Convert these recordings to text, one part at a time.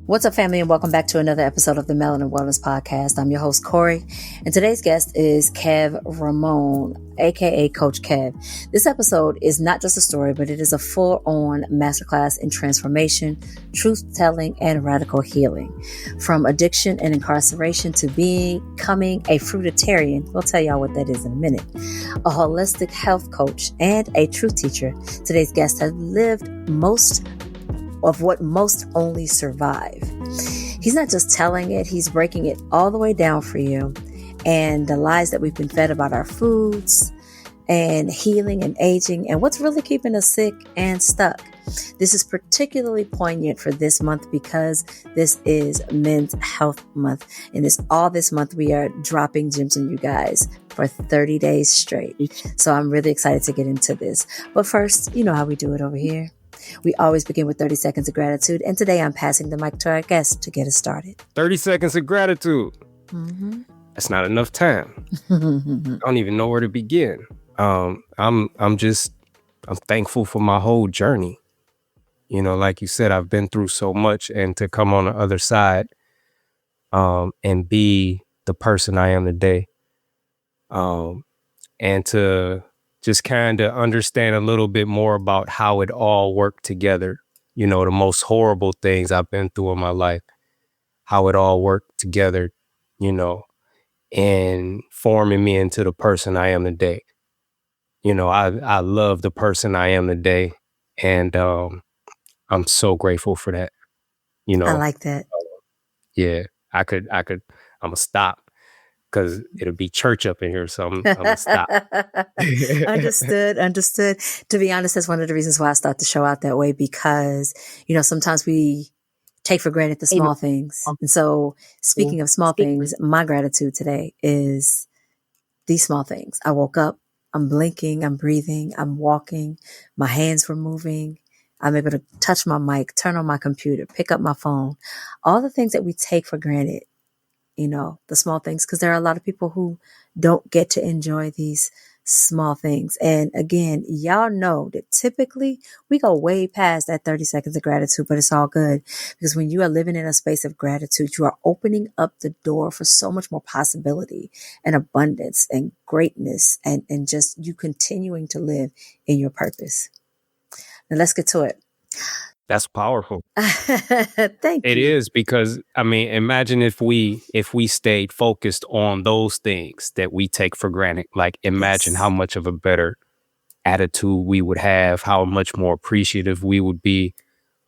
What's up, family, and welcome back to another episode of the Melanin Wellness Podcast. I'm your host, Corrie, and today's guest is Kev Ramone, aka Coach Kev. This episode is not just a story, but it is a full-on masterclass in transformation, truth-telling, and radical healing. From addiction and incarceration to becoming a fruititarian, we'll tell y'all what that is in a minute, a holistic health coach, and a truth teacher. Today's guest has lived most of what most only survive. He's not just telling it, he's breaking it all the way down for you. And the lies that we've been fed about our foods and healing and aging and what's really keeping us sick and stuck. This is particularly poignant for this month because this is Men's Health Month. And this month we are dropping gems on you guys for 30 days straight. So I'm really excited to get into this. But first, you know how we do it over here. We always begin with 30 seconds of gratitude. And today I'm passing the mic to our guest to get us started. 30 seconds of gratitude. Mm-hmm. That's not enough time. I don't even know where to begin. I'm thankful for my whole journey. You know, like you said, I've been through so much, and to come on the other side and be the person I am today. And to just kind of understand a little bit more about how it all worked together. You know, the most horrible things I've been through in my life, how it all worked together, you know, and forming me into the person I am today. You know, I love the person I am today, and I'm so grateful for that. You know, I like that. Yeah, I'm gonna stop. Because it'll be church up in here, so I'm gonna stop. Understood. To be honest, that's one of the reasons why I start the show out that way, because, you know, sometimes we take for granted the small things. And so speaking of small things, my gratitude today is these small things. I woke up, I'm blinking, I'm breathing, I'm walking, my hands were moving. I'm able to touch my mic, turn on my computer, pick up my phone, all the things that we take for granted. You know, the small things, because there are a lot of people who don't get to enjoy these small things. And again, y'all know that typically we go way past that 30 seconds of gratitude, but it's all good, because when you are living in a space of gratitude, you are opening up the door for so much more possibility and abundance and greatness and just you continuing to live in your purpose. Now let's get to it. That's powerful. Thank you. It is, because I mean, imagine if we stayed focused on those things that we take for granted. Like, imagine how much of a better attitude we would have, how much more appreciative we would be.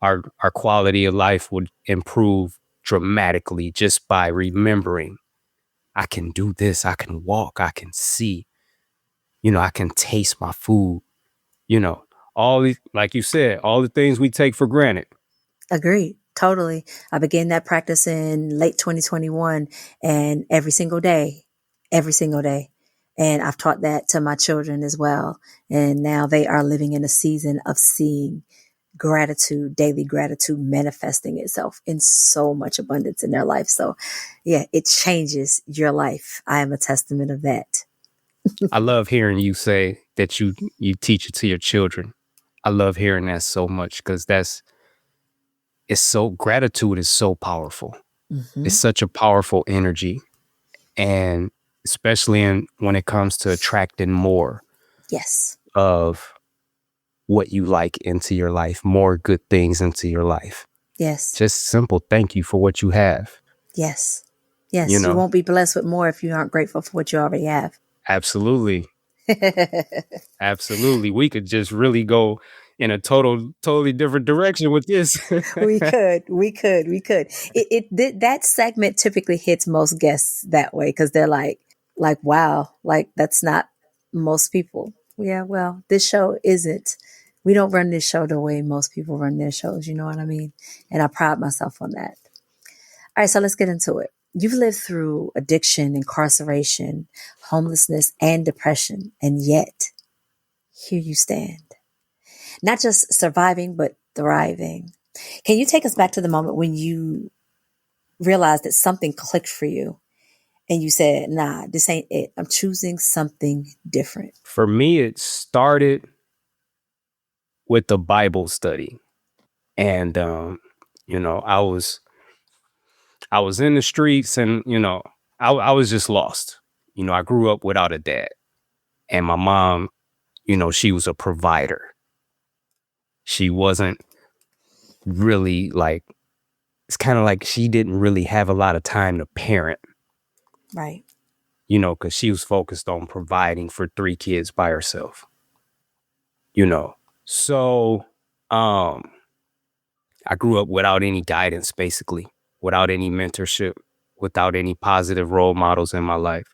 Our quality of life would improve dramatically just by remembering, I can do this, I can walk, I can see, you know, I can taste my food, you know. All these, like you said, all the things we take for granted. Agreed. Totally. I began that practice in late 2021 and every single day. And I've taught that to my children as well. And now they are living in a season of seeing gratitude, daily gratitude manifesting itself in so much abundance in their life. So yeah, it changes your life. I am a testament of that. I love hearing you say that you teach it to your children. I love hearing that so much, because gratitude is so powerful. Mm-hmm. It's such a powerful energy. And especially when it comes to attracting more of what you like into your life, more good things into your life. Yes. Just simple thank you for what you have. Yes. You know? You won't be blessed with more if you aren't grateful for what you already have. Absolutely. Absolutely. We could just really go in a totally different direction with this. We could. That segment typically hits most guests that way, because they're like, wow, like that's not most people. Yeah, well, this show isn't. We don't run this show the way most people run their shows. You know what I mean? And I pride myself on that. All right, so let's get into it. You've lived through addiction, incarceration, homelessness, and depression, and yet here you stand. Not just surviving, but thriving. Can you take us back to the moment when you realized that something clicked for you and you said, nah, this ain't it. I'm choosing something different? For me, it started with the Bible study. And, you know, I was I was in the streets and, I was just lost. I grew up without a dad, and my mom, she was a provider. She wasn't really like, it's kind of like she didn't really have a lot of time to parent. Right. Because she was focused on providing for 3 kids by herself. So I grew up without any guidance, basically, without any mentorship, without any positive role models in my life.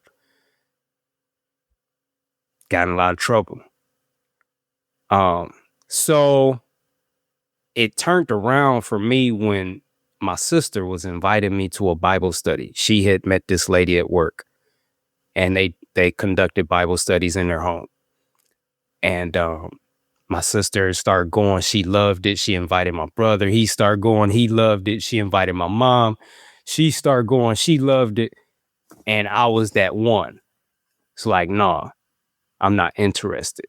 Got in a lot of trouble. So it turned around for me when my sister was inviting me to a Bible study. She had met this lady at work, and they conducted Bible studies in their home. And my sister started going. She loved it. She invited my brother. He started going. He loved it. She invited my mom. She started going. She loved it. And I was that one. It's like, nah, I'm not interested.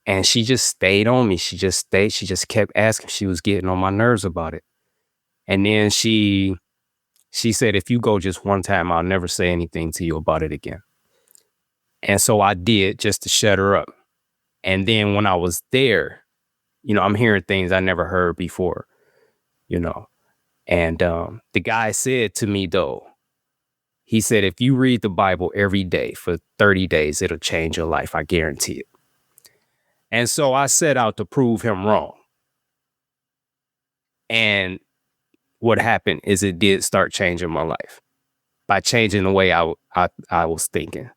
And she just stayed on me. She just stayed. She just kept asking. She was getting on my nerves about it. And then she said, if you go just one time, I'll never say anything to you about it again. And so I did, just to shut her up. And then when I was there, I'm hearing things I never heard before, And the guy said to me, though, he said, if you read the Bible every day for 30 days, it'll change your life. I guarantee it. And so I set out to prove him wrong. And what happened is it did start changing my life by changing the way I was thinking.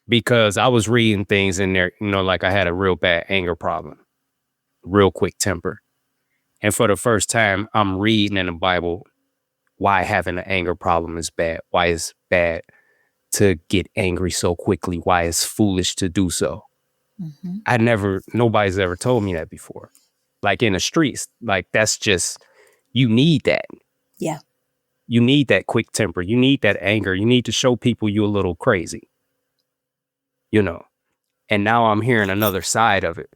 Because I was reading things in there, like I had a real bad anger problem, real quick temper. And for the first time, I'm reading in the Bible why having an anger problem is bad, why it's bad to get angry so quickly, why it's foolish to do so. Mm-hmm. Nobody's ever told me that before. Like in the streets, like that's just, you need that. Yeah. You need that quick temper. You need that anger. You need to show people you're a little crazy, and now I'm hearing another side of it.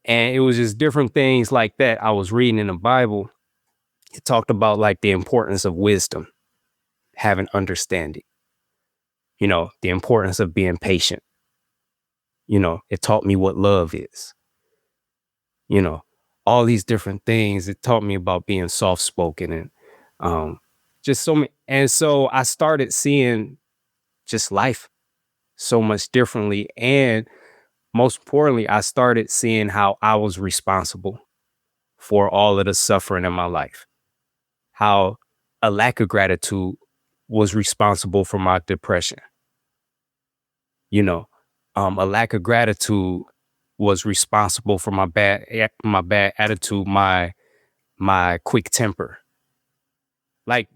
And it was just different things like that I was reading in the Bible. It talked about like the importance of wisdom, having understanding, the importance of being patient. It taught me what love is, all these different things. It taught me about being soft-spoken and just so many. And so I started seeing just life so much differently. And most importantly, I started seeing how I was responsible for all of the suffering in my life, how a lack of gratitude was responsible for my depression. A lack of gratitude was responsible for my bad attitude, my quick temper. Like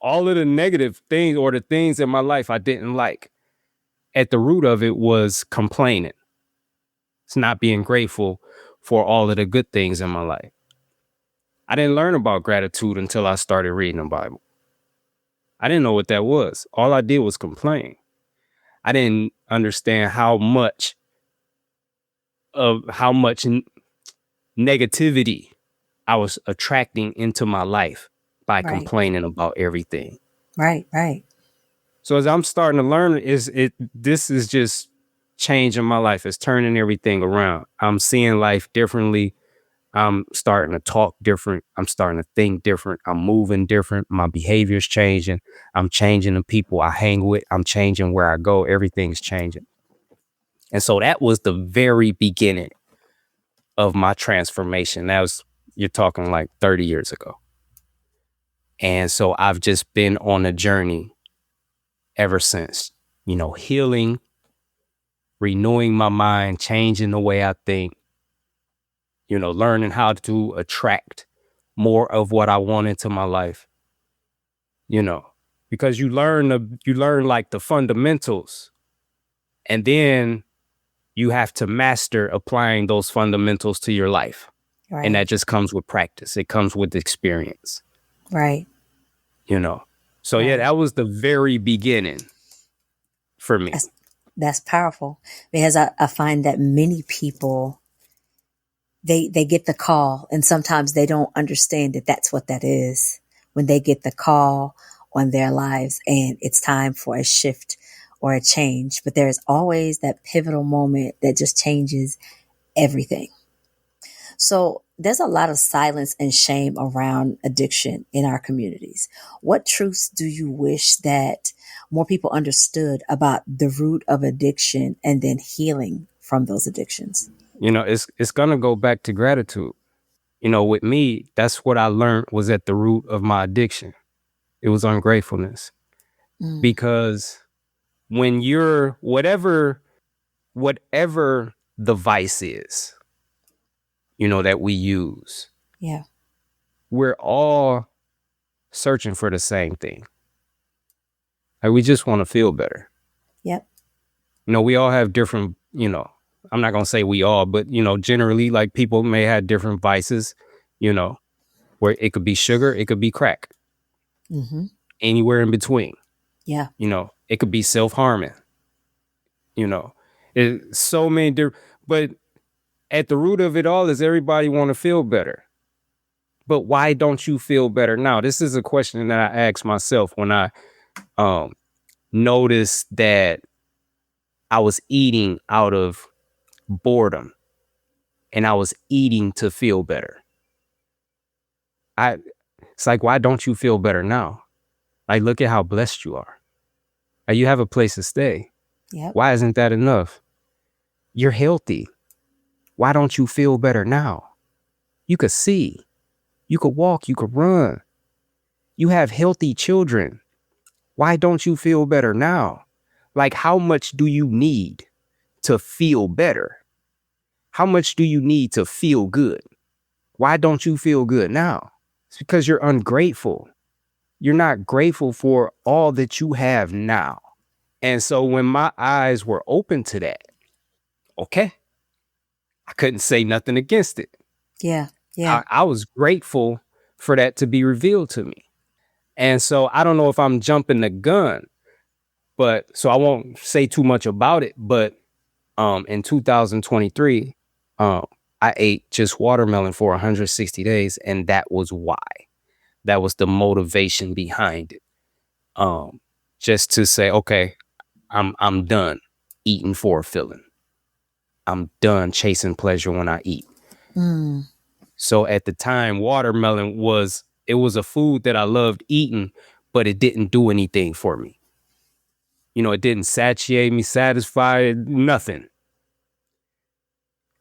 all of the negative things or the things in my life I didn't like, at the root of it was complaining. It's not being grateful for all of the good things in my life. I didn't learn about gratitude until I started reading the Bible. I didn't know what that was. All I did was complain. I didn't understand how much negativity I was attracting into my life by complaining about everything. Right. So as I'm starting to learn, this is just changing my life. It's turning everything around. I'm seeing life differently. I'm starting to talk different. I'm starting to think different. I'm moving different. My behavior's changing. I'm changing the people I hang with. I'm changing where I go. Everything's changing. And so that was the very beginning of my transformation. You're talking like 30 years ago. And so I've just been on a journey ever since, healing, renewing my mind, changing the way I think, learning how to attract more of what I want into my life, because you learn like the fundamentals, and then you have to master applying those fundamentals to your life. Right. And that just comes with practice. It comes with experience. Right. So right. Yeah, that was the very beginning for me. That's powerful, because I find that many people, they get the call and sometimes they don't understand that that's what that is. when they get the call on their lives and it's time for a shift or a change. But there's always that pivotal moment that just changes everything. So there's a lot of silence and shame around addiction in our communities. What truths do you wish that more people understood about the root of addiction and then healing from those addictions? It's gonna go back to gratitude. With me, that's what I learned was at the root of my addiction. It was ungratefulness. Because when you're whatever the vice is, that we use, Yeah. we're all searching for the same thing. Like, we just want to feel better. Yep. We all have different, I'm not going to say we all, but, generally, like, people may have different vices, where it could be sugar, it could be crack, anywhere in between. Yeah. It could be self-harming, it's so many different, but at the root of it all is everybody want to feel better. But why don't you feel better now? This is a question that I ask myself when I noticed that I was eating out of boredom and I was eating to feel better. It's like, why don't you feel better now? Like, look at how blessed you are. Like, you have a place to stay. Yep. Why isn't that enough? You're healthy. Why don't you feel better now? You could see, you could walk, you could run. You have healthy children. Why don't you feel better now? Like, how much do you need to feel better? How much do you need to feel good? Why don't you feel good now? It's because you're ungrateful. You're not grateful for all that you have now. And so when my eyes were open to that, okay, I couldn't say nothing against it. Yeah. Yeah. I was grateful for that to be revealed to me. And so I don't know if I'm jumping the gun, but so I won't say too much about it. But in 2023, I ate just watermelon for 160 days. And that was why. That was the motivation behind it. Just to say, okay, I'm done eating for a feeling. I'm done chasing pleasure when I eat. So at the time, watermelon was a food that I loved eating, but it didn't do anything for me. It didn't satiate me, satisfy, nothing.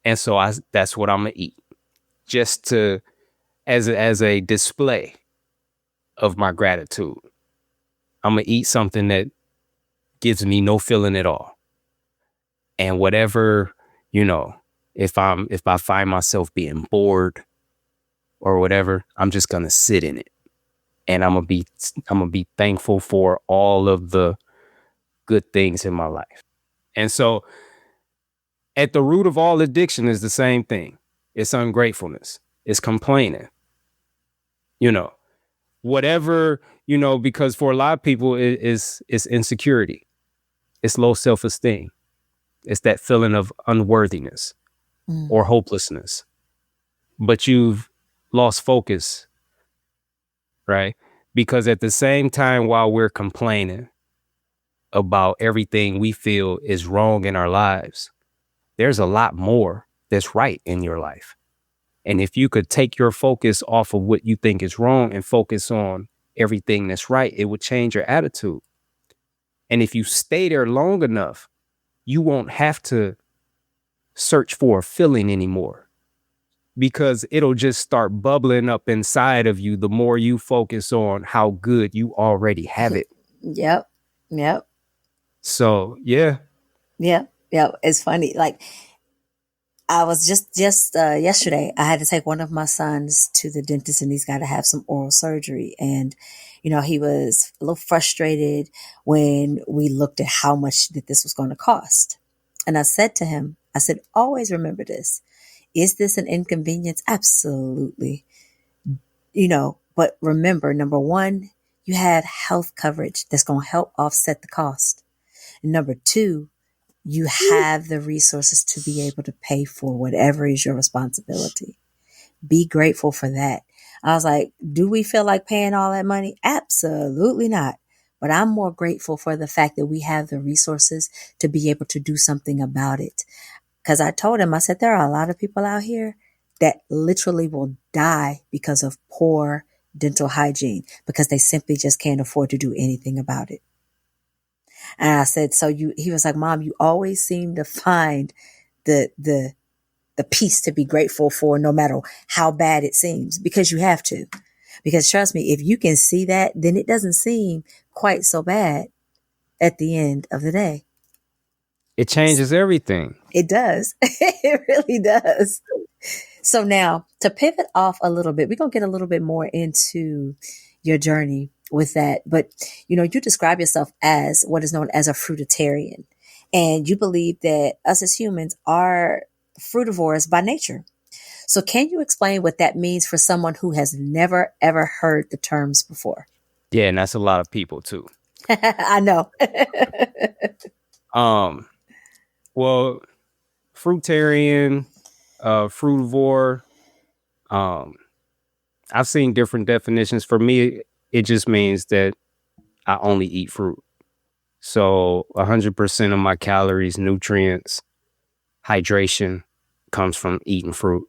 And so that's what I'm gonna eat, just to as a display of my gratitude. I'm gonna eat something that gives me no feeling at all. And whatever, if I find myself being bored or whatever, I'm just gonna sit in it. And I'm gonna be thankful for all of the good things in my life. And so at the root of all addiction is the same thing. It's ungratefulness. It's complaining. Whatever, because for a lot of people it's insecurity. It's low self-esteem. It's that feeling of unworthiness or hopelessness. But you've lost focus, right? Because at the same time, while we're complaining about everything we feel is wrong in our lives, there's a lot more that's right in your life. And if you could take your focus off of what you think is wrong and focus on everything that's right, it would change your attitude. And if you stay there long enough, you won't have to search for a feeling anymore, because it'll just start bubbling up inside of you the more you focus on how good you already have it. Yep. So, yeah. It's funny. Like, I was just yesterday, I had to take one of my sons to the dentist and he's got to have some oral surgery. And, he was a little frustrated when we looked at how much that this was going to cost. And I said to him, always remember this. Is this an inconvenience? Absolutely. But remember, number one, you have health coverage that's going to help offset the cost. And number two, you have the resources to be able to pay for whatever is your responsibility. Be grateful for that. I was like, do we feel like paying all that money? Absolutely not. But I'm more grateful for the fact that we have the resources to be able to do something about it. Because I told him, I said, there are a lot of people out here that literally will die because of poor dental hygiene because they simply just can't afford to do anything about it. And I said, he was like, Mom, you always seem to find the piece to be grateful for no matter how bad it seems, because you have to. Because trust me, if you can see that, then it doesn't seem quite so bad at the end of the day. It changes everything. It does. It really does. So now to pivot off a little bit, we're going to get a little bit more into your journey with that. But, you describe yourself as what is known as a fruititarian. And you believe that us as humans are frutivores by nature. So can you explain what that means for someone who has never, ever heard the terms before? Yeah, and that's a lot of people too. I know. Well, fruitarian, frutivore. I've seen different definitions. For me, it just means that I only eat fruit. So 100% of my calories, nutrients, hydration comes from eating fruit.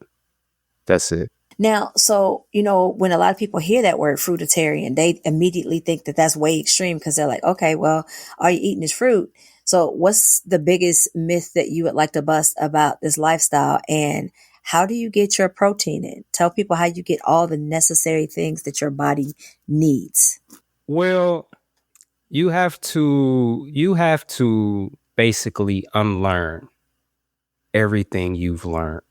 That's it. Now, so, when a lot of people hear that word fruititarian, they immediately think that that's way extreme because they're like, okay, well, all you're eating is fruit. So what's the biggest myth that you would like to bust about this lifestyle, and how do you get your protein in? Tell people how you get all the necessary things that your body needs. Well, you have to basically unlearn everything you've learned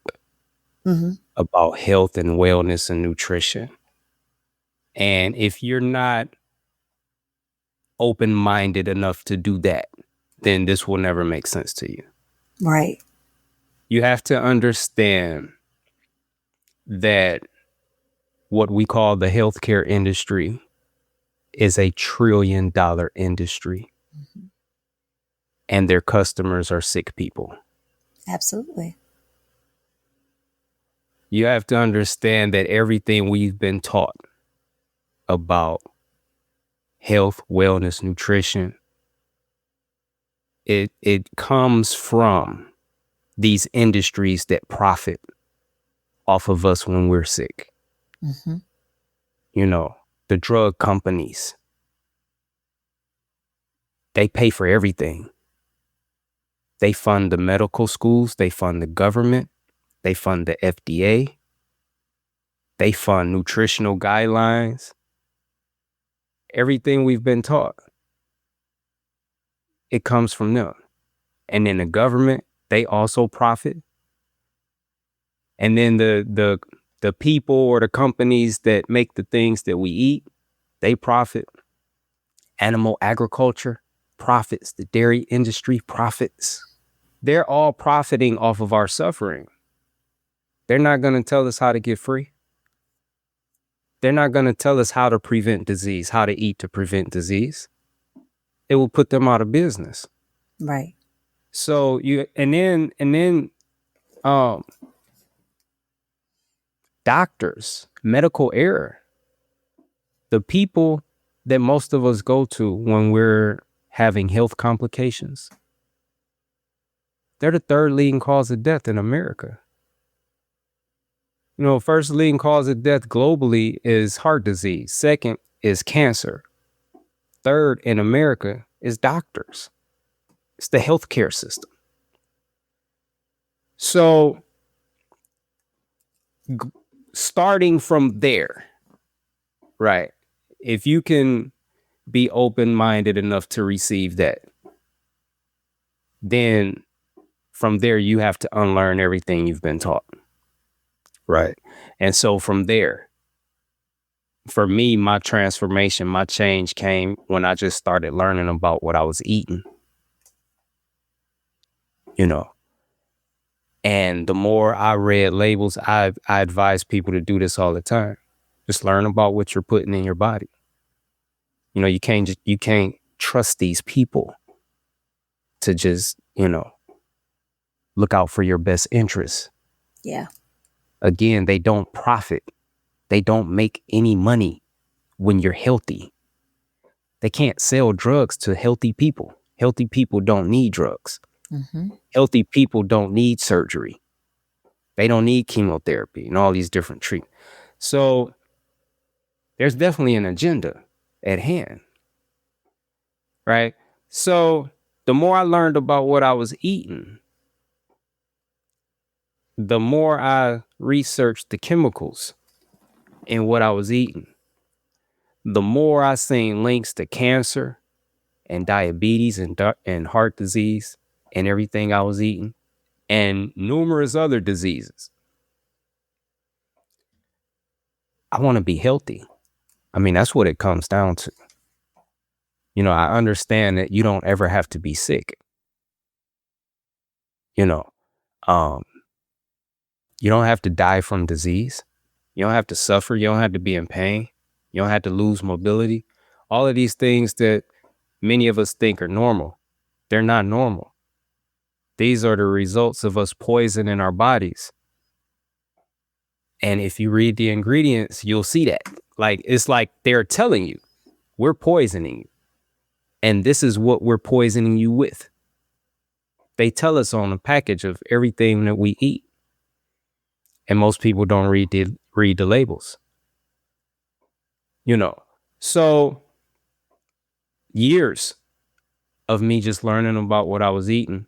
about health and wellness and nutrition. And if you're not open-minded enough to do that, then this will never make sense to you. Right. You have to understand that what we call the healthcare industry is a $1 trillion industry. And their customers are sick people. Absolutely. You have to understand that everything we've been taught about health, wellness, nutrition, it comes from these industries that profit off of us when we're sick. The drug companies, they pay for everything. They fund the medical schools, they fund the government, they fund the FDA, they fund nutritional guidelines. Everything we've been taught, it comes from them. And then the government, they also profit. And then the people or the companies that make the things that we eat, they profit. Animal agriculture profits. The dairy industry profits. They're all profiting off of our suffering. They're not going to tell us how to get free. They're not going to tell us how to prevent disease, how to eat to prevent disease. It will put them out of business. Right. So doctors, medical error, the people that most of us go to when we're having health complications, they're the third leading cause of death in America. First leading cause of death globally is heart disease. Second is cancer. Third in America is doctors. It's the healthcare system. So starting from there, right? If you can be open-minded enough to receive that, then from there you have to unlearn everything you've been taught. Right. And so from there, for me, my transformation, my change came when I just started learning about what I was eating. And the more I read labels, I advise people to do this all the time. Just learn about what you're putting in your body. You can't trust these people to just, look out for your best interests. Yeah. Again, they don't profit. They don't make any money when you're healthy. They can't sell drugs to healthy people. Healthy people don't need drugs. Mm-hmm. Healthy people don't need surgery. They don't need chemotherapy and all these different treatments. So there's definitely an agenda at hand, right? So the more I learned about what I was eating, the more I researched the chemicals in what I was eating, the more I seen links to cancer and diabetes and heart disease and everything I was eating and numerous other diseases. I want to be healthy. I mean, that's what it comes down to. You know, I understand that you don't ever have to be sick. You know, you don't have to die from disease. You don't have to suffer. You don't have to be in pain. You don't have to lose mobility. All of these things that many of us think are normal, they're not normal. These are the results of us poisoning our bodies. And if you read the ingredients, you'll see that. Like, it's like they're telling you, we're poisoning you. And this is what we're poisoning you with. They tell us on the package of everything that we eat. And most people don't read the labels. You know, so years of me just learning about what I was eating,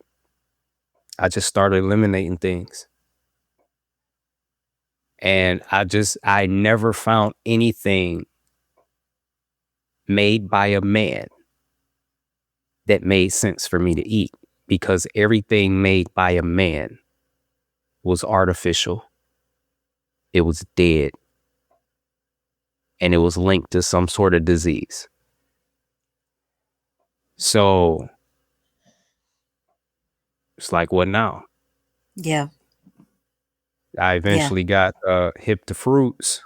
I just started eliminating things. And I never found anything made by a man that made sense for me to eat, because everything made by a man was artificial. It was dead. And it was linked to some sort of disease. So it's like, what now? Yeah. I eventually got hip to fruits,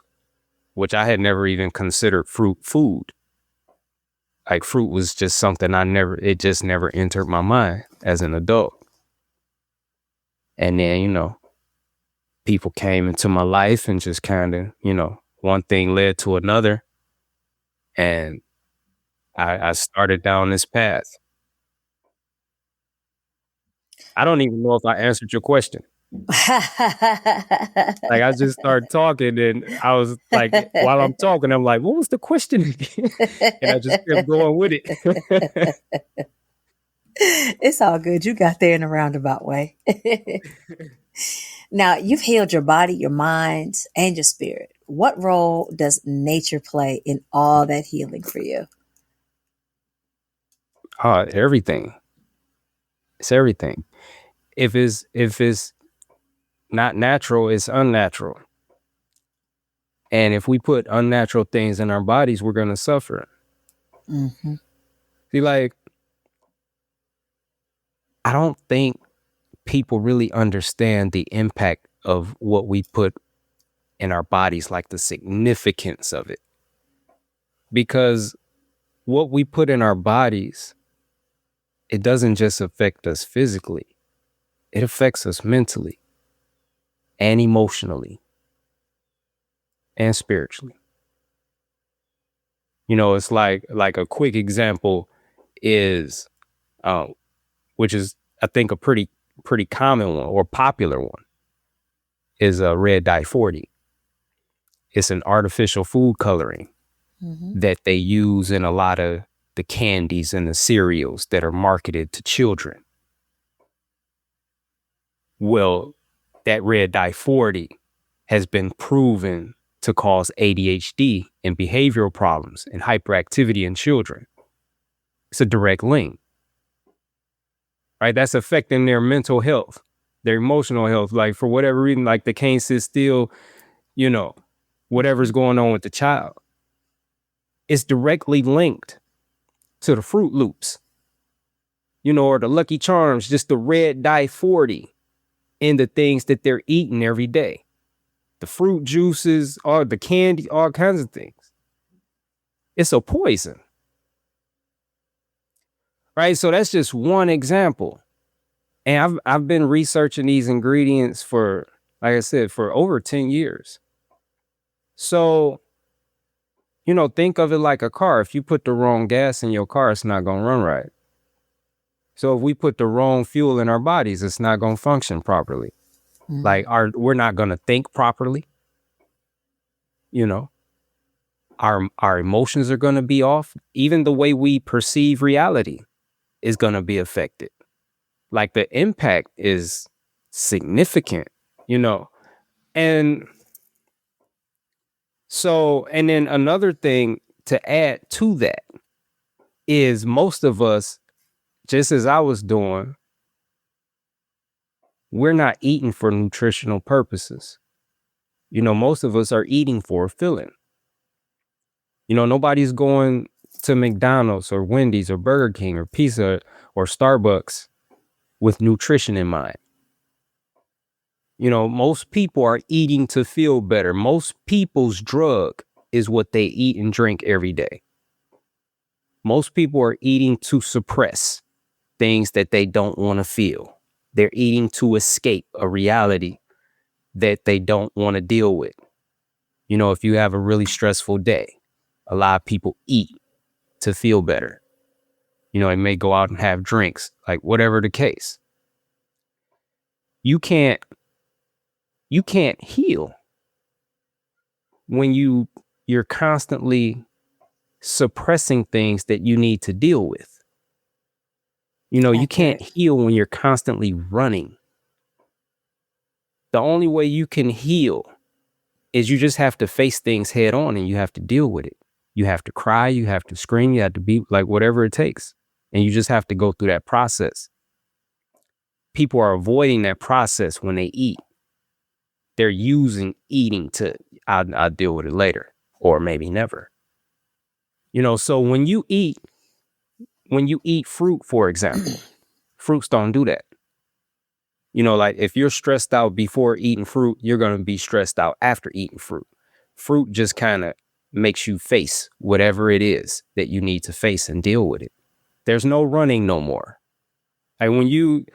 which I had never even considered fruit food. Like, fruit was just something it just never entered my mind as an adult. And then, you know, people came into my life and just kind of, you know, one thing led to another. And I started down this path. I don't even know if I answered your question. Like, I just started talking and I was like, while I'm talking, I'm like, what was the question again? And I just kept going with it. It's all good. You got there in a roundabout way. Now, you've healed your body, your mind, and your spirit. What role does nature play in all that healing for you? Everything. It's everything. If it's not natural, it's unnatural. And if we put unnatural things in our bodies, we're going to suffer. Mm-hmm. See, like, I don't think people really understand the impact of what we put in our bodies, like the significance of it. Because what we put in our bodies, it doesn't just affect us physically. It affects us mentally and emotionally and spiritually. You know, it's like a quick example is, which is, I think, a pretty common one or popular one, is a red dye 40. It's an artificial food coloring that they use in a lot of the candies and the cereals that are marketed to children. Well, that red dye 40 has been proven to cause ADHD and behavioral problems and hyperactivity in children. It's a direct link, right? That's affecting their mental health, their emotional health. Like, for whatever reason, like, they can't sit still, you know, whatever's going on with the child. It's directly linked to the Fruit Loops, you know, or the Lucky Charms, just the red dye 40 in the things that they're eating every day. The fruit juices, or the candy, all kinds of things. It's a poison. Right? So that's just one example. And I've been researching these ingredients for, like I said, for over 10 years. So, think of it like a car. If you put the wrong gas in your car, it's not going to run right. So if we put the wrong fuel in our bodies, it's not going to function properly. Like we're not going to think properly. Our emotions are going to be off. Even the way we perceive reality is going to be affected. Like the impact is significant, and so, and then another thing to add to that is most of us, just as I was doing, we're not eating for nutritional purposes. Most of us are eating for a feeling. Nobody's going to McDonald's or Wendy's or Burger King or Pizza or Starbucks with nutrition in mind. Most people are eating to feel better. Most people's drug is what they eat and drink every day. Most people are eating to suppress things that they don't want to feel. They're eating to escape a reality that they don't want to deal with. If you have a really stressful day, a lot of people eat to feel better. They may go out and have drinks, like whatever the case. You can't heal when you're constantly suppressing things that you need to deal with. You can't heal when you're constantly running. The only way you can heal is you just have to face things head on and you have to deal with it. You have to cry, you have to scream, you have to be like whatever it takes. And you just have to go through that process. People are avoiding that process when they eat. They're using eating to, I'll deal with it later, or maybe never. So when you eat fruit, for example, fruits don't do that. Like if you're stressed out before eating fruit, you're going to be stressed out after eating fruit. Fruit just kind of makes you face whatever it is that you need to face and deal with it. There's no running no more. Like when you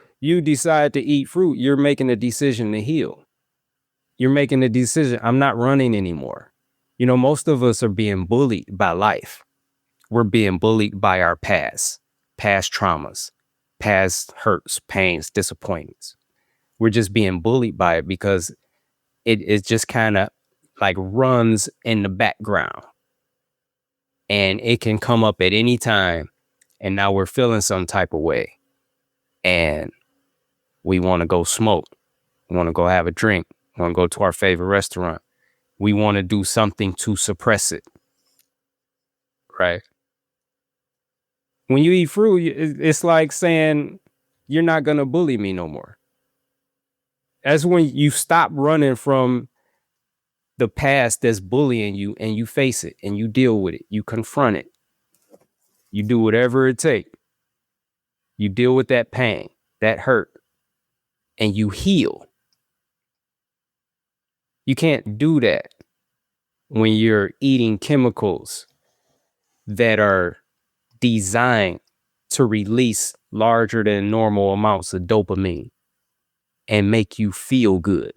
decide to eat fruit, you're making a decision to heal. You're making a decision. I'm not running anymore. Most of us are being bullied by life. We're being bullied by our past traumas, past hurts, pains, disappointments. We're just being bullied by it because it just kind of like runs in the background and it can come up at any time. And now we're feeling some type of way and we want to go smoke. We want to go have a drink. We want to go to our favorite restaurant. We want to do something to suppress it. Right. When you eat fruit, it's like saying, you're not going to bully me no more. That's when you stop running from the past that's bullying you and you face it and you deal with it. You confront it. You do whatever it takes. You deal with that pain, that hurt, and you heal. You can't do that when you're eating chemicals that are designed to release larger than normal amounts of dopamine and make you feel good.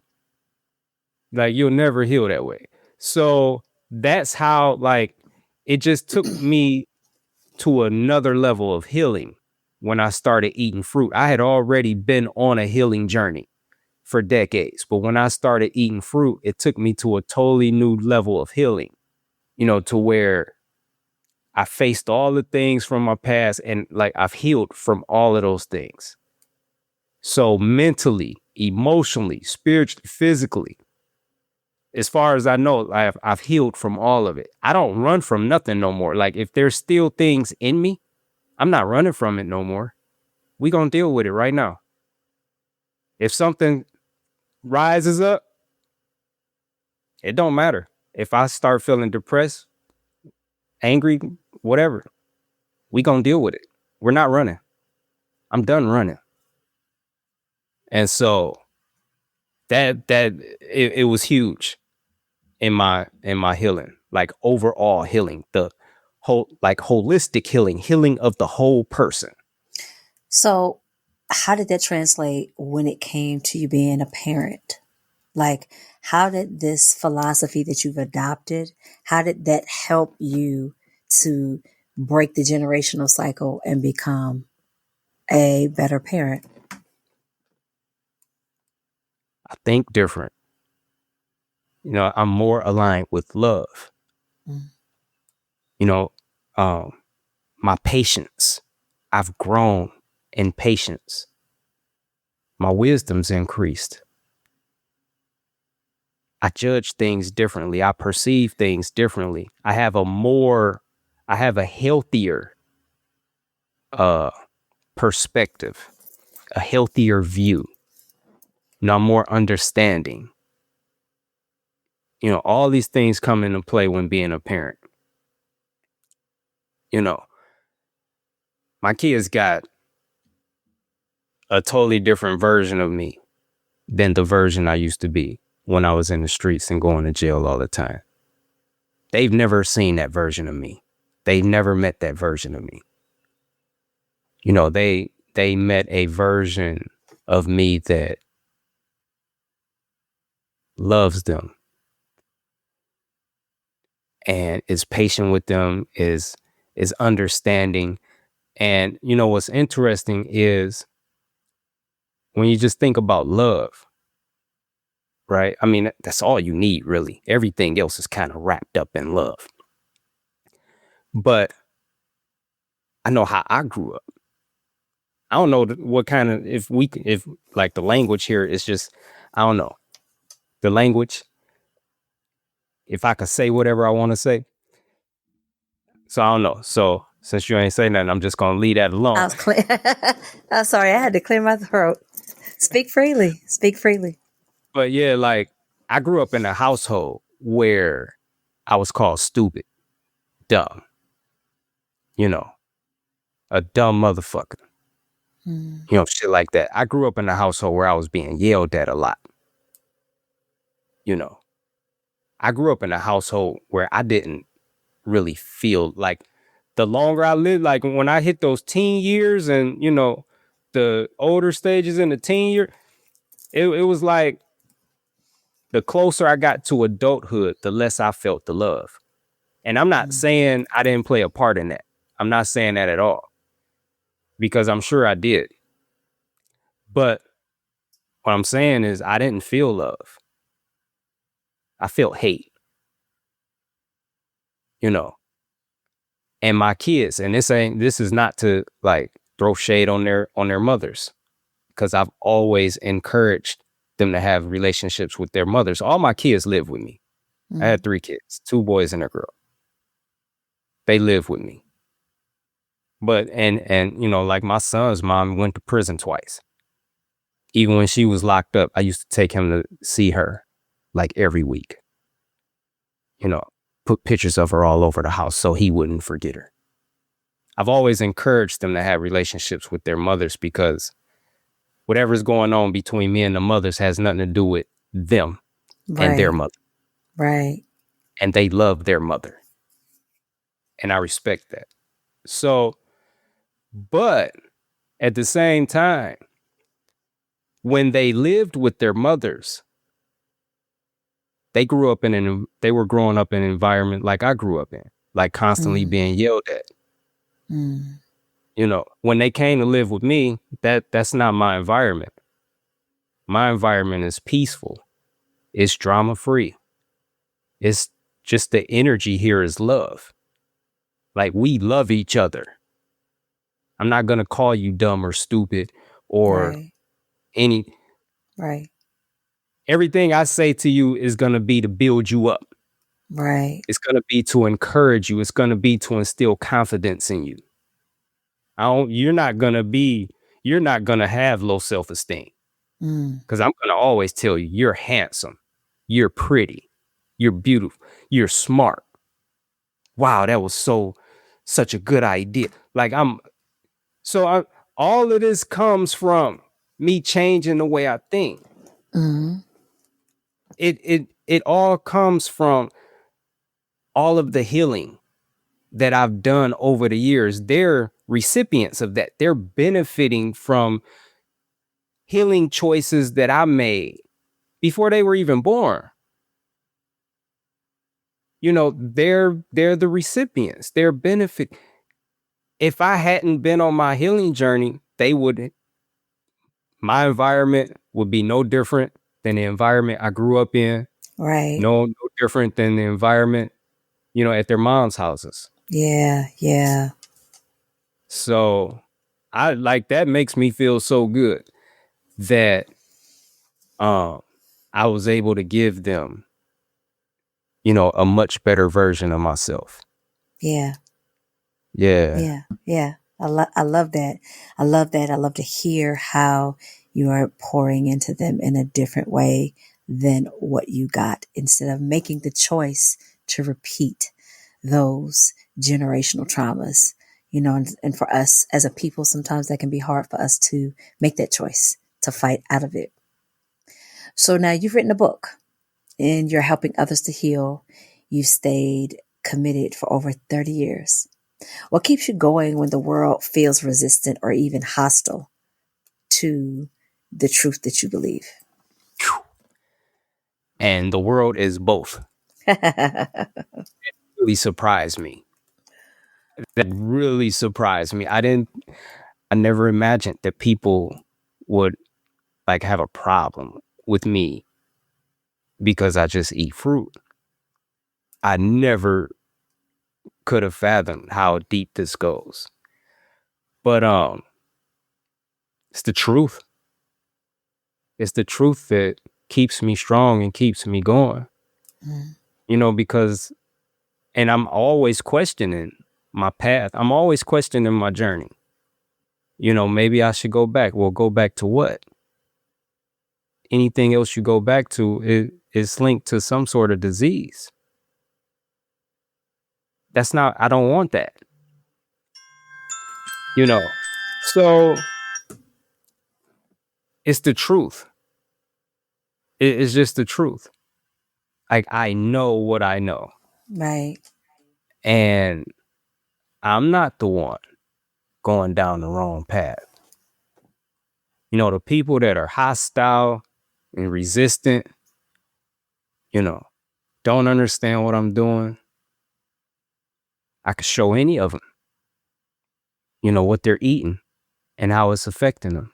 Like you'll never heal that way. So that's how, like, it just took me to another level of healing when I started eating fruit. I had already been on a healing journey for decades, but when I started eating fruit, it took me to a totally new level of healing, to where I faced all the things from my past and like I've healed from all of those things. So mentally, emotionally, spiritually, physically, as far as I know, I've healed from all of it. I don't run from nothing no more. Like if there's still things in me, I'm not running from it no more. We gonna deal with it right now. If something rises up, it don't matter. If I start feeling depressed, angry, whatever, we gonna deal with it. We're not running. I'm done running. And so it was huge in my healing, like overall healing, the whole, like holistic healing of the whole person. So how did that translate when it came to you being a parent? Like, how did this philosophy that you've adopted, how did that help you to break the generational cycle and become a better parent? I think different. I'm more aligned with love. Mm. My patience. I've grown in patience. My wisdom's increased. I judge things differently. I perceive things differently. I have a healthier perspective, a healthier view. I'm more understanding. All these things come into play when being a parent. My kids got a totally different version of me than the version I used to be when I was in the streets and going to jail all the time. They've never seen that version of me. They've never met that version of me. They met a version of me that loves them and is patient with them, is understanding. And what's interesting is when you just think about love, right? I mean, that's all you need, really. Everything else is kind of wrapped up in love. But I know how I grew up. I don't know what kind of, if like the language here is just, I don't know. The language, if I could say whatever I want to say. So I don't know. So since you ain't saying nothing, I'm just going to leave that alone. I'm sorry, I had to clear my throat. Speak freely. Speak freely. But yeah, like I grew up in a household where I was called stupid, dumb, a dumb motherfucker, shit like that. I grew up in a household where I was being yelled at a lot. I grew up in a household where I didn't really feel like the longer I lived, like when I hit those teen years and, the older stages in the teen year, it was like the closer I got to adulthood, the less I felt the love. And I'm not saying I didn't play a part in that. I'm not saying that at all, because I'm sure I did. But what I'm saying is I didn't feel love. I felt hate, and my kids, and this is not to like throw shade on their mothers, because I've always encouraged them to have relationships with their mothers. All my kids live with me. I had 3 kids, 2 boys and a girl. They live with me. But, and like my son's mom went to prison twice. Even when she was locked up, I used to take him to see her like every week. Put pictures of her all over the house so he wouldn't forget her. I've always encouraged them to have relationships with their mothers, because whatever's going on between me and the mothers has nothing to do with them and their mother. Right. And they love their mother. And I respect that. So, but at the same time, when they lived with their mothers, they were growing up in an environment like I grew up in, like constantly being yelled at. When they came to live with me, that's not my environment. My environment is peaceful. It's drama free. It's just the energy here is love. Like, we love each other. I'm not going to call you dumb or stupid or any. Right. Everything I say to you is going to be to build you up. Right. It's going to be to encourage you. It's going to be to instill confidence in you. You're not going to have low self-esteem, because I'm going to always tell you, you're handsome. You're pretty. You're beautiful. You're smart. Wow, that was such a good idea. Like all of this comes from me changing the way I think. It all comes from all of the healing that I've done over the years. They're recipients of that. They're benefiting from healing choices that I made before they were even born. You know, they're the recipients, they're benefit. If I hadn't been on my healing journey, my environment would be no different than the environment I grew up in. Right. No different than the environment, at their mom's houses. Yeah. Yeah. So that makes me feel so good that I was able to give them, a much better version of myself. Yeah. Yeah. Yeah. Yeah. I love that. I love that. I love to hear how you are pouring into them in a different way than what you got, instead of making the choice to repeat those generational traumas. And for us as a people, sometimes that can be hard for us to make that choice, to fight out of it. So now you've written a book and you're helping others to heal. You've stayed committed for over 30 years. What keeps you going when the world feels resistant or even hostile to the truth that you believe? And the world is both. It really surprised me. That really surprised me. I never imagined that people would have a problem with me because I just eat fruit. I never could have fathomed how deep this goes. But it's the truth. It's the truth that keeps me strong and keeps me going. Because, and I'm always questioning my path. I'm always questioning my journey. Maybe I should go back. Well, go back to what? Anything else you go back to is linked to some sort of disease. I don't want that. So it's the truth. It's just the truth. I know what I know. Right. And I'm not the one going down the wrong path. The people that are hostile and resistant, don't understand what I'm doing. I could show any of them, what they're eating and how it's affecting them.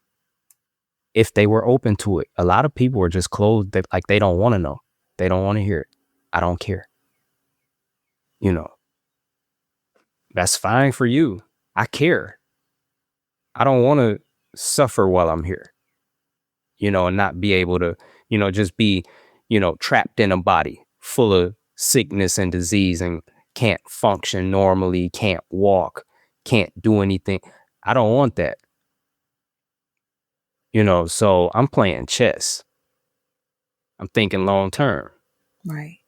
If they were open to it. A lot of people are just closed. They don't want to know. They don't want to hear it. I don't care. That's fine for you. I care. I don't want to suffer while I'm here, and not be able to, just be, trapped in a body full of sickness and disease and can't function normally, can't walk, can't do anything. I don't want that. So I'm playing chess. I'm thinking long term. Right.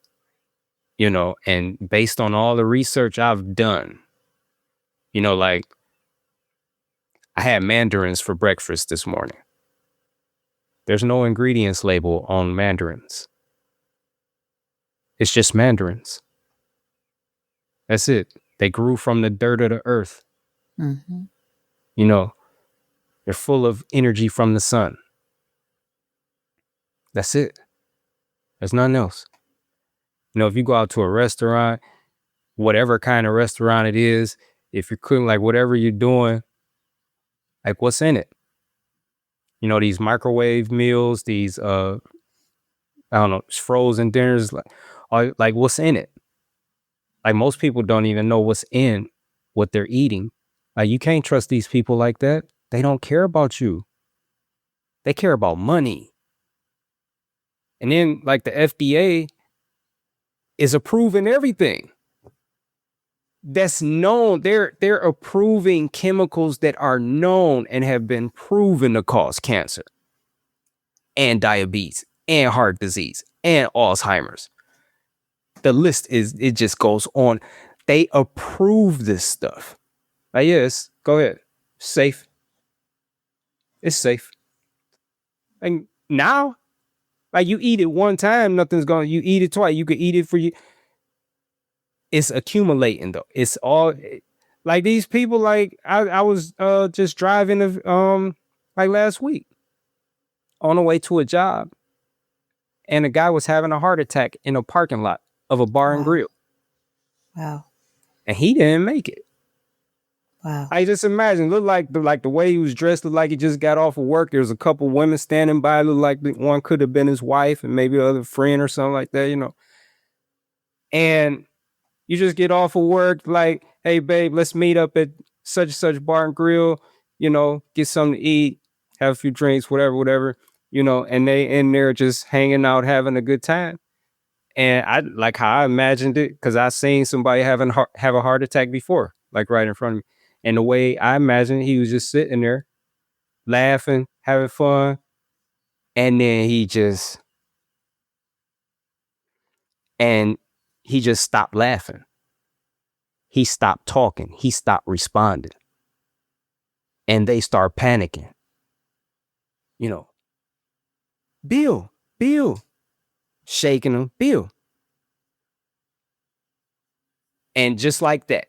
And based on all the research I've done, I had mandarins for breakfast this morning. There's no ingredients label on mandarins. It's just mandarins. That's it. They grew from the dirt of the earth. Mm-hmm. They're full of energy from the sun. That's it. There's nothing else. If you go out to a restaurant, whatever kind of restaurant it is, if you're cooking, whatever you're doing, what's in it? These microwave meals, these, I don't know, frozen dinners, what's in it? Most people don't even know what's in what they're eating. You can't trust these people like that. They don't care about you. They care about money. And then the FDA is approving everything that's known. They're approving chemicals that are known and have been proven to cause cancer and diabetes and heart disease and Alzheimer's. The list it just goes on. They approve this stuff. Yes, go ahead. Safe. It's safe. And now, you eat it one time, nothing's going. You eat it twice, you could eat it for you. It's accumulating though. It's all these people. I was just driving last week on the way to a job, and a guy was having a heart attack in a parking lot of a bar and Wow. grill. Wow. And he didn't make it. Wow. I just imagine, looked like the way he was dressed, looked like he just got off of work. There was a couple women standing by, looked like one could have been his wife and maybe the other friend or something like that, you know. And you just get off of work, like, hey, babe, let's meet up at such and such bar and grill, you know, get something to eat, have a few drinks, whatever, you know, and they in there just hanging out, having a good time. And I like how I imagined it, because I seen somebody have a heart attack before, like right in front of me. And the way I imagined, he was just sitting there laughing, having fun. And then he just stopped laughing. He stopped talking. He stopped responding. And they start panicking. You know, Bill, shaking him, Bill. And just like that,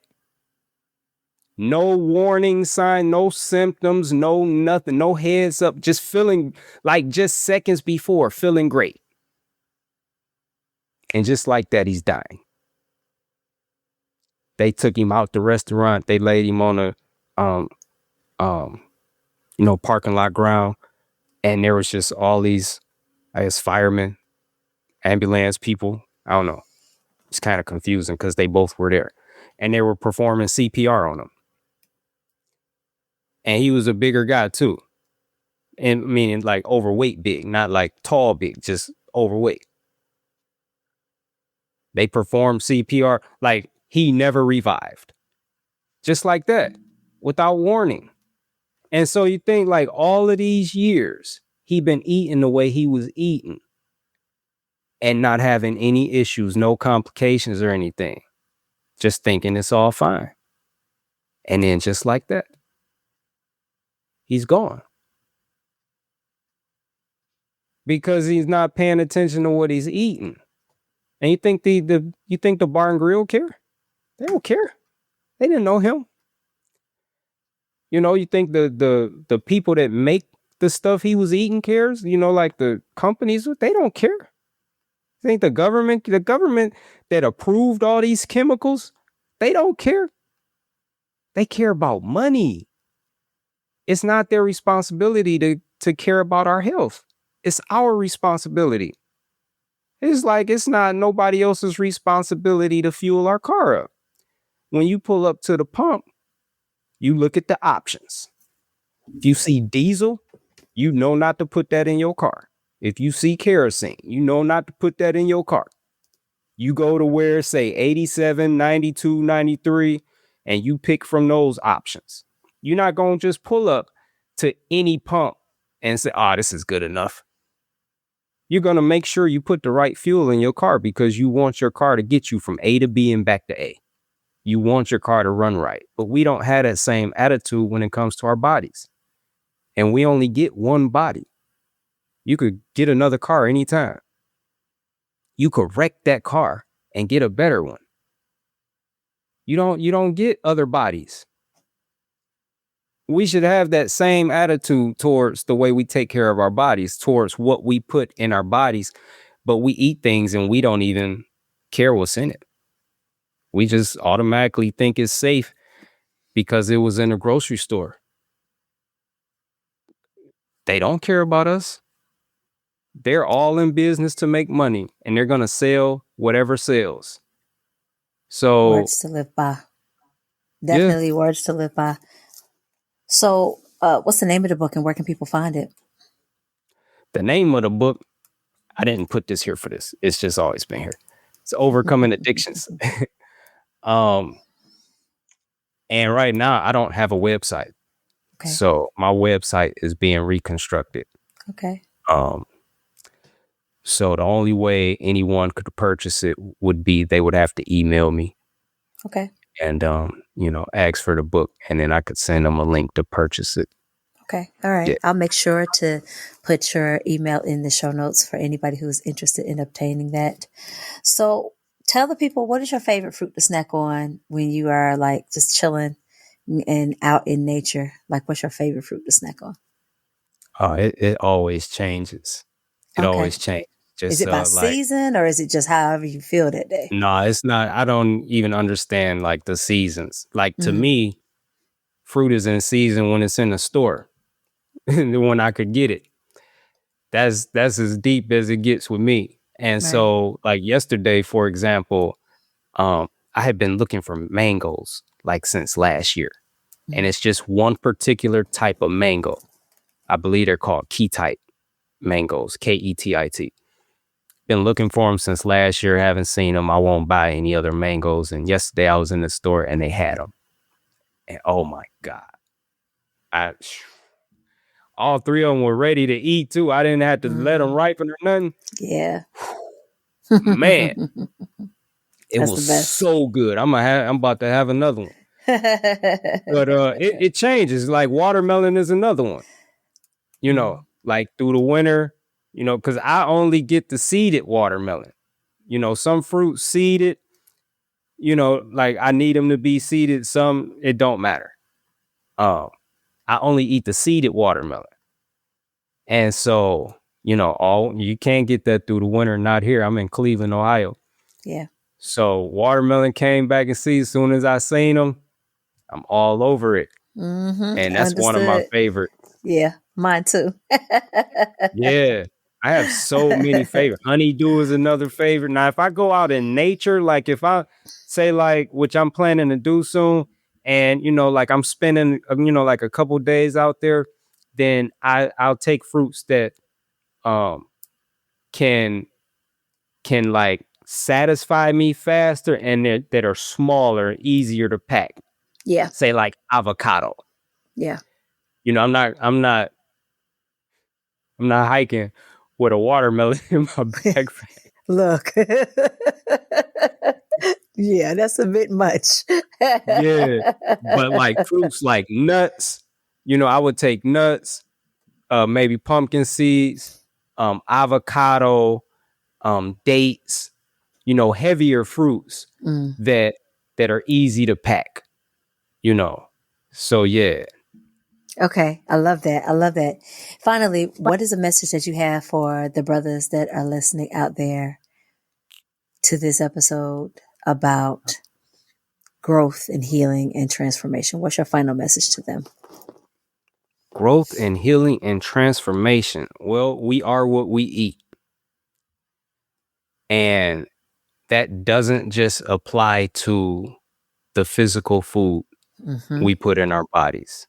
no warning sign, no symptoms, no nothing, no heads up, just feeling like just seconds before, feeling great. And just like that, he's dying. They took him out the restaurant. They laid him on a parking lot ground. And there was just all these, I guess, firemen, ambulance people. I don't know. It's kind of confusing because they both were there. And they were performing CPR on him. And he was a bigger guy too. And meaning like overweight big, not like tall big, just overweight. They performed CPR like he never revived. Just like that, without warning. And so you think like all of these years, he been eating the way he was eating and not having any issues, no complications or anything. Just thinking it's all fine. And then just like that, he's gone. Because he's not paying attention to what he's eating. And you think the bar and grill care? They don't care. They didn't know him. You know, you think the people that make the stuff he was eating cares? You know, like the companies, they don't care. You think the government that approved all these chemicals, they don't care. They care about money. It's not their responsibility to care about our health. It's our responsibility. It's like it's not nobody else's responsibility to fuel our car up. When you pull up to the pump, you look at the options. If you see diesel, you know not to put that in your car. If you see kerosene, you know not to put that in your car. You go to where, say, 87, 92, 93, and you pick from those options. You're not going to just pull up to any pump and say, this is good enough. You're going to make sure you put the right fuel in your car because you want your car to get you from A to B and back to A. You want your car to run right. But we don't have that same attitude when it comes to our bodies. And we only get one body. You could get another car anytime. You could wreck that car and get a better one. You don't get other bodies. We should have that same attitude towards the way we take care of our bodies, towards what we put in our bodies. But we eat things and we don't even care what's in it. We just automatically think it's safe because it was in a grocery store. They don't care about us. They're all in business to make money and they're going to sell whatever sells. So words to live by. Definitely words to live by. So what's the name of the book and where can people find it? The name of the book, I didn't put this here for this. It's just always been here. It's Overcoming Addictions. And right now I don't have a website. Okay. So my website is being reconstructed. Okay. So the only way anyone could purchase it would be they would have to email me. Okay. And, ask for the book and then I could send them a link to purchase it. Okay. All right. Yeah. I'll make sure to put your email in the show notes for anybody who's interested in obtaining that. So tell the people, what is your favorite fruit to snack on when you are like just chilling and out in nature? Like, what's your favorite fruit to snack on? It always changes. It always changes. Is Just it by like, season or is it just however you feel that day? no, it's not. I don't even understand like the seasons. Like to Mm-hmm. me, fruit is in season when it's in the store, when I could get it. That's as deep as it gets with me. And Right. so, like yesterday, for example, I had been looking for mangoes like since last year, and Mm-hmm. it's just one particular type of mango. I believe they're called Ketite mangoes, Ketit. Been looking for them since last year. Haven't seen them. I won't buy any other mangoes. And yesterday I was in the store and they had them. And oh my God, I all three of them were ready to eat too. I didn't have to let them Mm-hmm. ripen or nothing. Yeah. Man, it That's was the best. so good. I'm about to have another one. But it changes. Like watermelon is another one. You know, like through the winter, you know, because I only get the seeded watermelon. You know, some fruits seeded, you know, like I need them to be seeded. Some, it don't matter. I only eat the seeded watermelon. And so, you know, you can't get that through the winter. Not here. I'm in Cleveland, Ohio. Yeah. So watermelon came back in season. As soon as I seen them, I'm all over it. Mm-hmm. And that's one of my Understood. favorite. Yeah, mine too. Yeah. I have so many favorites. Honeydew is another favorite. Now, if I go out in nature, like if I say like, which I'm planning to do soon, and you know, like I'm spending, you know, like a couple days out there, then I'll take fruits that um can like satisfy me faster and that are smaller, easier to pack. Yeah. Say like avocado. Yeah. You know, I'm not hiking with a watermelon in my backpack. Look. Yeah, that's a bit much. Yeah. But like fruits like nuts, you know, I would take nuts, maybe pumpkin seeds, avocado, dates, you know, heavier fruits Mm. that are easy to pack, you know. So yeah. Okay, I love that. I love that. Finally, what is a message that you have for the brothers that are listening out there to this episode about growth and healing and transformation? What's your final message to them? Growth and healing and transformation. Well, we are what we eat. And that doesn't just apply to the physical food Mm-hmm. we put in our bodies.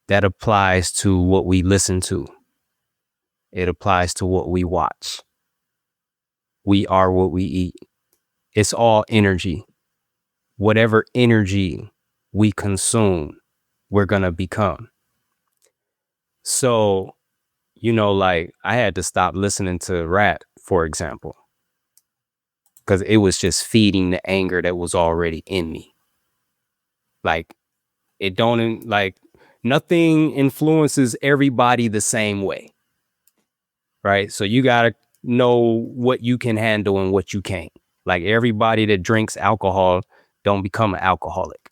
That applies to what we listen to. It applies to what we watch. We are what we eat. It's all energy. Whatever energy we consume, we're going to become. So, you know, like I had to stop listening to rap, for example, because it was just feeding the anger that was already in me. Like it don't like nothing influences everybody the same way. Right. So you got to know what you can handle and what you can't. Like everybody that drinks alcohol don't become an alcoholic,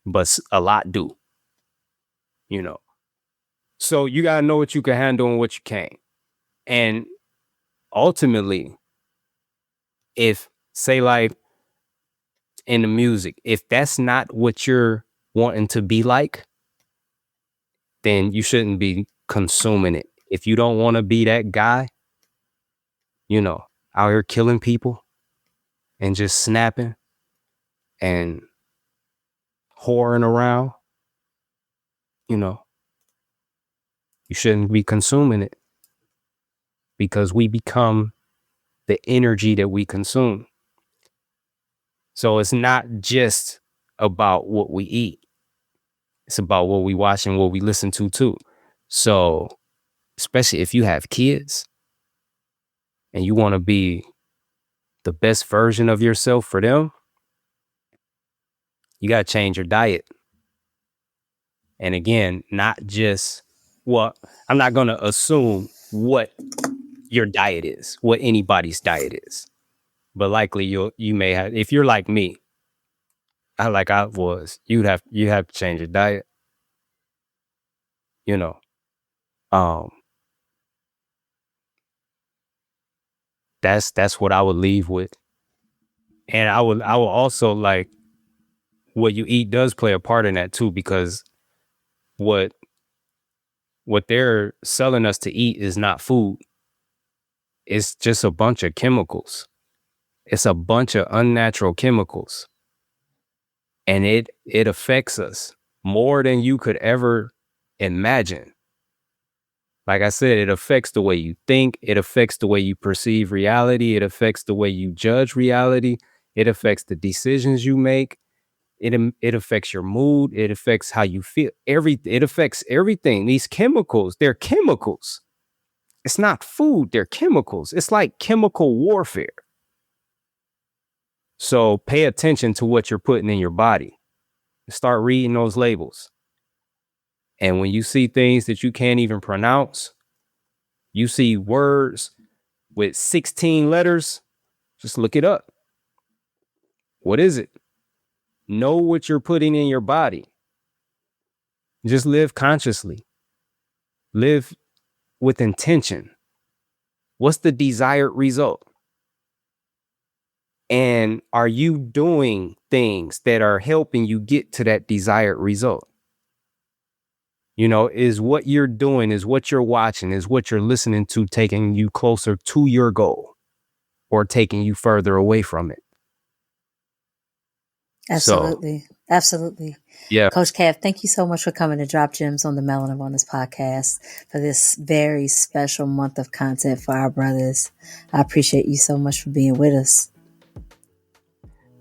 but a lot do, you know. So you got to know what you can handle and what you can't. And ultimately, if say like in the music, if that's not what you're wanting to be like, then you shouldn't be consuming it. If you don't want to be that guy, you know, out here killing people and just snapping and whoring around, you know, you shouldn't be consuming it because we become the energy that we consume. So it's not just about what we eat. It's about what we watch and what we listen to too. So especially if you have kids and you want to be the best version of yourself for them, you got to change your diet. And again, not just well, I'm not going to assume what your diet is, what anybody's diet is. But likely you may have, if you're like me, I was, you have to change your diet, you know. Um That's what I would leave with. And I will also, like, what you eat does play a part in that too, because what they're selling us to eat is not food. It's just a bunch of chemicals. It's a bunch of unnatural chemicals. And it affects us more than you could ever imagine. Like I said, it affects the way you think. It affects the way you perceive reality. It affects the way you judge reality. It affects the decisions you make. It affects your mood. It affects how you feel. It affects everything. These chemicals, they're chemicals. It's not food. They're chemicals. It's like chemical warfare. So pay attention to what you're putting in your body. Start reading those labels. And when you see things that you can't even pronounce, you see words with 16 letters, just look it up. What is it? Know what you're putting in your body. Just live consciously. Live with intention. What's the desired result? And are you doing things that are helping you get to that desired result? You know, is what you're doing, is what you're watching, is what you're listening to taking you closer to your goal or taking you further away from it? Absolutely. So, absolutely. Yeah. Coach Kev, thank you so much for coming to drop gems on the Melanin Wellness Podcast for this very special month of content for our brothers. I appreciate you so much for being with us.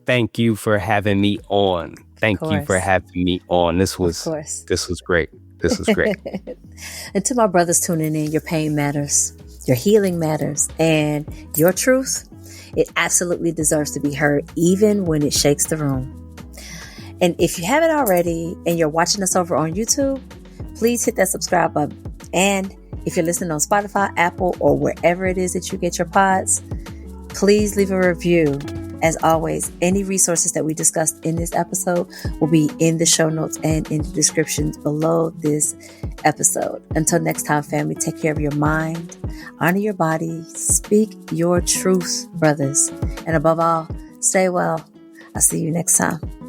Thank you for having me on. Thank you for having me on. This was great. This was great. And to my brothers tuning in, your pain matters, your healing matters, and your truth, it absolutely deserves to be heard, even when it shakes the room. And if you haven't already and you're watching us over on YouTube, please hit that subscribe button. And if you're listening on Spotify, Apple, or wherever it is that you get your pods, please leave a review. As always, any resources that we discussed in this episode will be in the show notes and in the descriptions below this episode. Until next time, family, take care of your mind, honor your body, speak your truth, brothers. And above all, stay well. I'll see you next time.